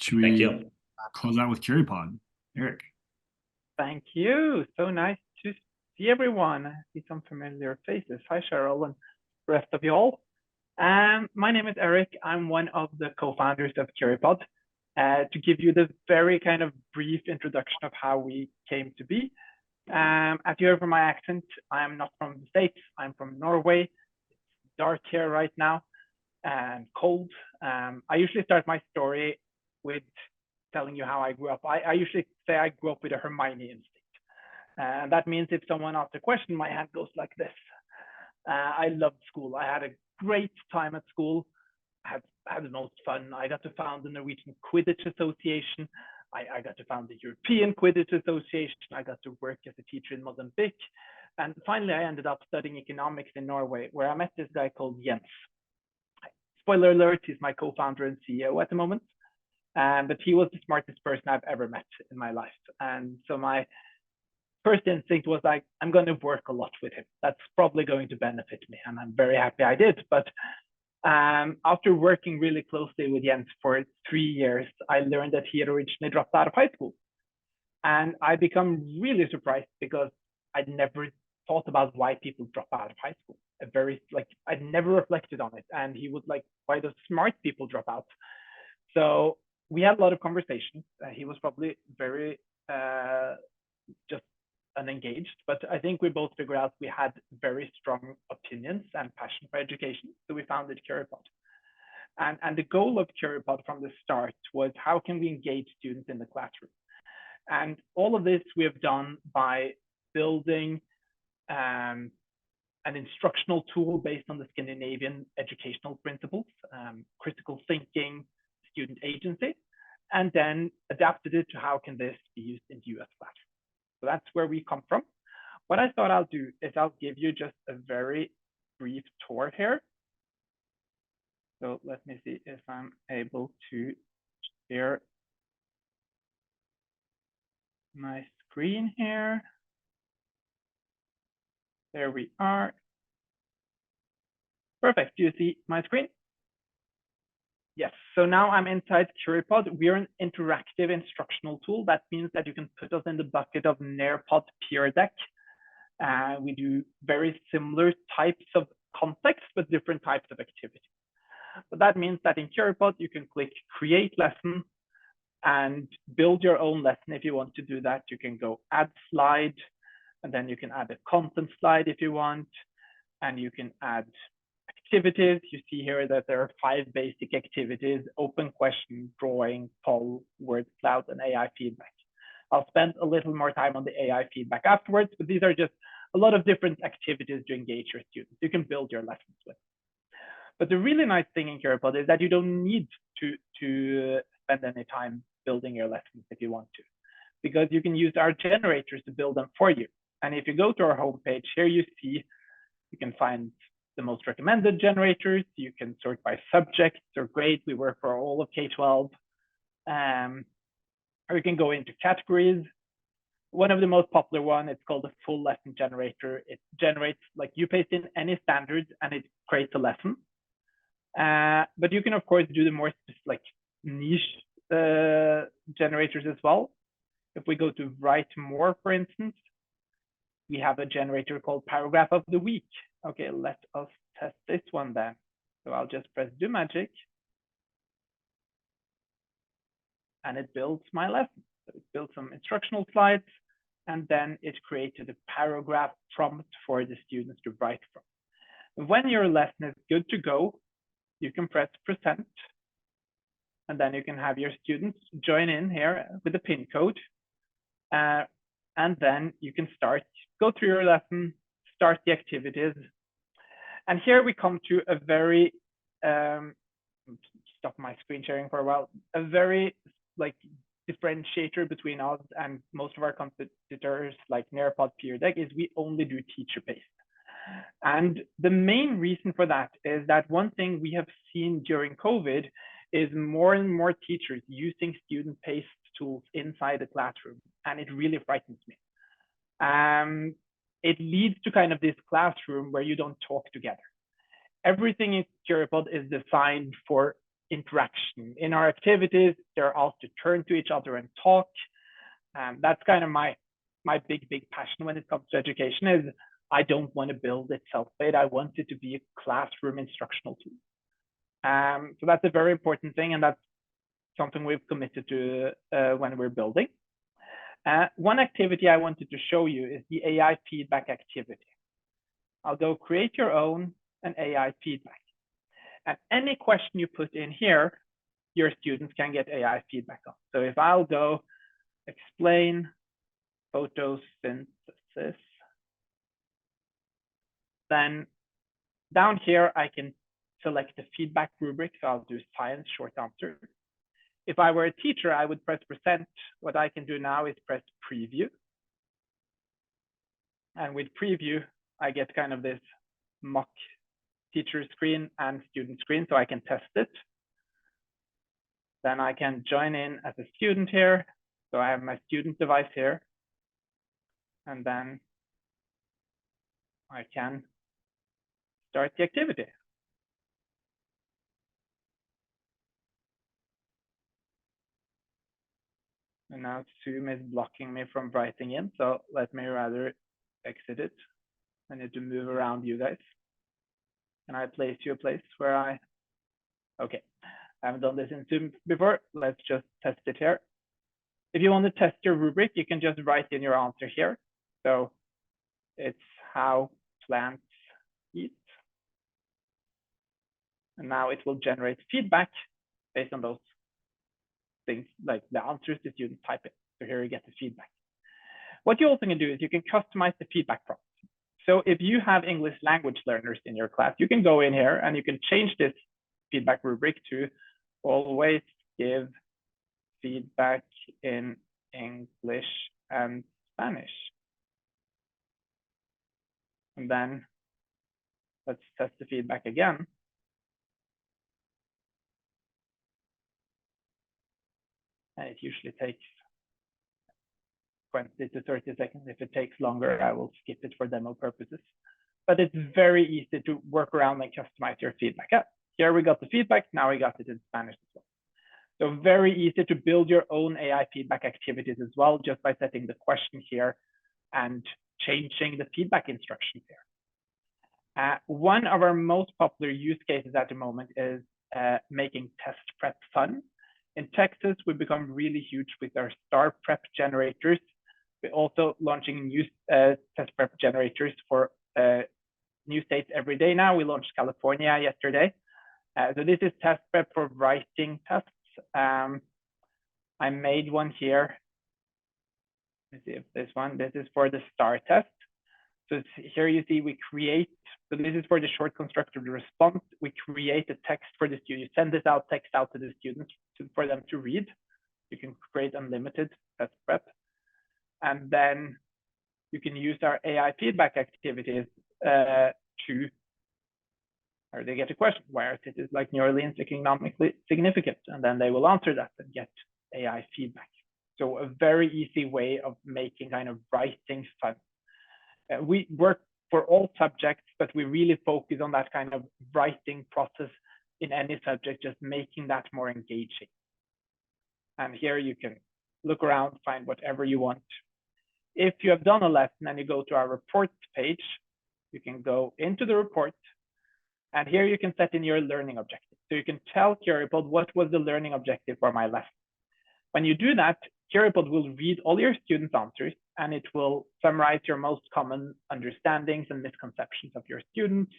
Should Thank we you. close out with Curipod? Eric. Thank you. So nice to see everyone. I see some familiar faces. Hi, Cheryl, and the rest of you all. My name is Eric. I'm one of the co-founders of Curipod. To give you the very kind of brief introduction of how we came to be. As you heard from my accent, I'm not from the States. I'm from Norway. It's dark here right now and cold. I usually start my story with telling you how I grew up. I usually say I grew up with a Hermione instinct. And that means if someone asks a question, my hand goes like this. I loved school. I had a great time at school. I had the most fun. I got to found the Norwegian Quidditch Association. I got to found the European Quidditch Association. I got to work as a teacher in Mozambique. And finally, I ended up studying economics in Norway, where I met this guy called Jens. Spoiler alert, he's my co-founder and CEO at the moment. But he was the smartest person I've ever met in my life. And so my first instinct was like, I'm going to work a lot with him. That's probably going to benefit me. And I'm very happy I did. But after working really closely with Jens for 3 years, I learned that he had originally dropped out of high school. And I become really surprised because I'd never thought about why people drop out of high school. I'd never reflected on it. And he was like, why do smart people drop out? So we had a lot of conversations. He was probably very just unengaged, but I think we both figured out we had very strong opinions and passion for education. So we founded Curipod. And the goal of Curipod from the start was how can we engage students in the classroom? And all of this we have done by building an instructional tool based on the Scandinavian educational principles, critical thinking, student agency, and then adapted it to how can this be used in US classrooms. So that's where we come from. What I thought I'll do is I'll give you just a very brief tour here. So let me see if I'm able to share my screen here. There we are. Perfect. Do you see my screen? Yes. So now I'm inside Curipod. We're an interactive instructional tool. That means that you can put us in the bucket of Nearpod Peer Deck. We do very similar types of context, but different types of activities. But that means that in Curipod, you can click Create Lesson and build your own lesson. If you want to do that, you can go Add Slide, and then you can add a content slide if you want, and you can add activities. You see here that there are 5 basic activities: open question, drawing, poll, word cloud, and AI feedback. I'll spend a little more time on the AI feedback afterwards, but these are just a lot of different activities to engage your students. You can build your lessons with. But the really nice thing in Curipod is that you don't need to spend any time building your lessons if you want to, because you can use our generators to build them for you. And if you go to our homepage, here you see, you can find the most recommended generators. You can sort by subjects or grade. We work for all of K-12. Or you can go into categories. One of the most popular one, it's called a full lesson generator. It generates, like, you paste in any standards and it creates a lesson. But you can, of course, do the more like niche generators as well. If we go to write more, for instance, we have a generator called Paragraph of the Week. Okay, let us test this one then. So I'll just press Do Magic. And it builds my lesson. So it built some instructional slides, and then it created a paragraph prompt for the students to write from. When your lesson is good to go, you can press Present, and then you can have your students join in here with the pin code. And then you can go through your lesson, start the activities. And here we come to a very, stop my screen sharing for a while, a very differentiator between us and most of our competitors like Nearpod Peer Deck is we only do teacher-based. And the main reason for that is that one thing we have seen during COVID is more and more teachers using student-paced tools inside the classroom, and it really frightens me. It leads to kind of this classroom where you don't talk together. Everything in Curipod is designed for interaction. In our activities, they're asked to turn to each other and talk. That's kind of my big passion when it comes to education is I don't want to build it self-made. I want it to be a classroom instructional tool. So that's a very important thing, and that's something we've committed to when we're building. One activity I wanted to show you is the AI feedback activity. I'll go create your own and AI feedback. And any question you put in here, your students can get AI feedback on. So if I'll go explain photosynthesis, then down here, I can select the feedback rubric. So I'll do science short answer. If I were a teacher, I would press present. What I can do now is press preview. And with preview, I get kind of this mock teacher screen and student screen, so I can test it. Then I can join in as a student here. So I have my student device here. And then I can start the activity. And now Zoom is blocking me from writing in, so let me rather exit it. I need to move around you guys. Can I place you a place where okay. I haven't done this in Zoom before. Let's just test it here. If you want to test your rubric, you can just write in your answer here. So it's how plants eat. And now it will generate feedback based on those things, like the answers the students type in. So here you get the feedback. What you also can do is you can customize the feedback prompt. So if you have English language learners in your class, you can go in here and you can change this feedback rubric to always give feedback in English and Spanish. And then let's test the feedback again. And it usually takes 20 to 30 seconds. If it takes longer, I will skip it for demo purposes. But it's very easy to work around and customize your feedback. Here we got the feedback, now we got it in Spanish as well. So very easy to build your own AI feedback activities as well, just by setting the question here and changing the feedback instructions here. One of our most popular use cases at the moment is making test prep fun. In Texas, we've become really huge with our star prep generators. We're also launching new test prep generators for new states every day now. We launched California yesterday. So this is test prep for writing tests. I made one here. Let's see if this is for the STAR test. So here you see we create, so this is for the short constructed response. We create a text for the student, send this text out to the students for them to read. You can create unlimited test prep. And then you can use our AI feedback activities or they get a question, why are cities like New Orleans economically significant? And then they will answer that and get AI feedback. So a very easy way of making kind of writing fun. We work for all subjects, but we really focus on that kind of writing process in any subject, just making that more engaging. And here you can look around, find whatever you want. If you have done a lesson and you go to our report page, you can go into the report, and here you can set in your learning objective. So you can tell Curipod what was the learning objective for my lesson. When you do that, Curipod will read all your students' answers, and it will summarize your most common understandings and misconceptions of your students.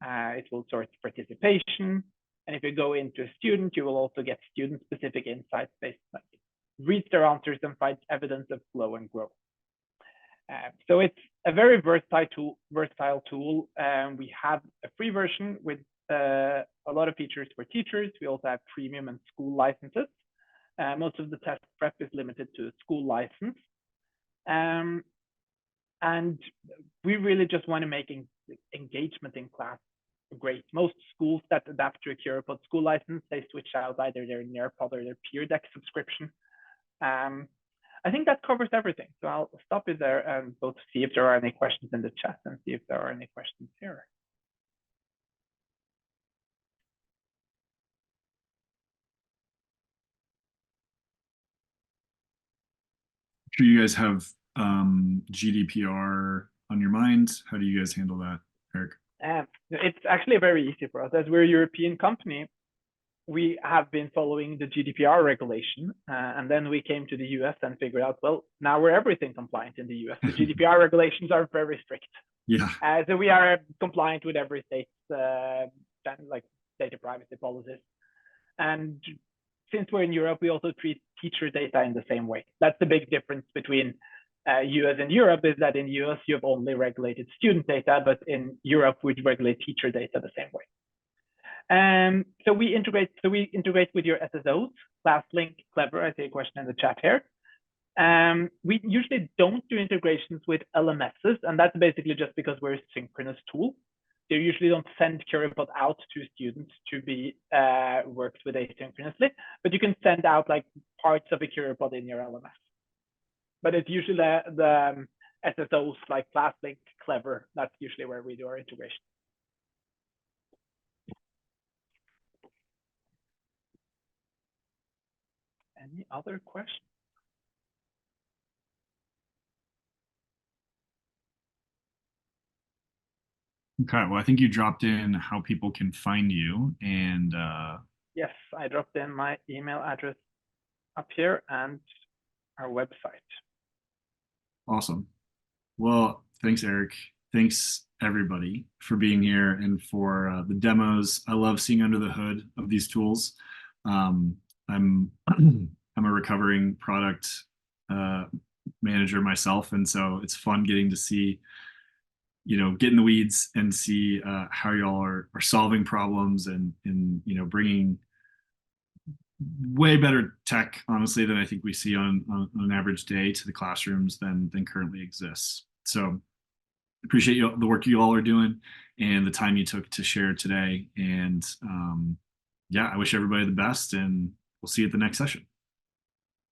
It will sort participation. And if you go into a student, you will also get student-specific insights based on it. Reads their answers and finds evidence of flow and growth. So it's a very versatile tool. We have a free version with a lot of features for teachers. We also have premium and school licenses. Most of the test prep is limited to a school license. And we really just want to make engagement in class great. Most schools that adapt to a Curipod school license, they switch out either their Nearpod or their Peer Deck subscription. I think that covers everything. So I'll stop it there and both see if there are any questions in the chat and see if there are any questions here. sure you guys have GDPR on your mind. How do you guys handle that, Eric? It's actually very easy for us. As we're a European company, we have been following the GDPR regulation, and then we came to the US and figured out, well, now we're everything compliant in the US. The GDPR regulations are very strict. Yeah. So we are compliant with every state's like data privacy policies. And since we're in Europe, we also treat teacher data in the same way. That's the big difference between US and Europe, is that in US you have only regulated student data, but in Europe we regulate teacher data the same way. So we integrate with your SSOs, ClassLink, Clever. I see a question in the chat here. We usually don't do integrations with LMSs, and that's basically just because we're a synchronous tool. They usually don't send Curipod out to students to be worked with asynchronously, but you can send out like parts of a Curipod in your LMS. But it's usually the SSOs like ClassLink, Clever. That's usually where we do our integration. Any other questions? Okay, well, I think you dropped in how people can find you, and yes, I dropped in my email address up here and our website. Awesome. Well, thanks, Eric. Thanks, everybody, for being here and for the demos. I love seeing under the hood of these tools. I'm I'm a recovering product manager myself, and so it's fun getting to see, get in the weeds and see how y'all are solving problems and bringing way better tech, honestly, than I think we see on an average day to the classrooms than currently exists. So appreciate the work you all are doing and the time you took to share today. And yeah, I wish everybody the best, and we'll see you at the next session.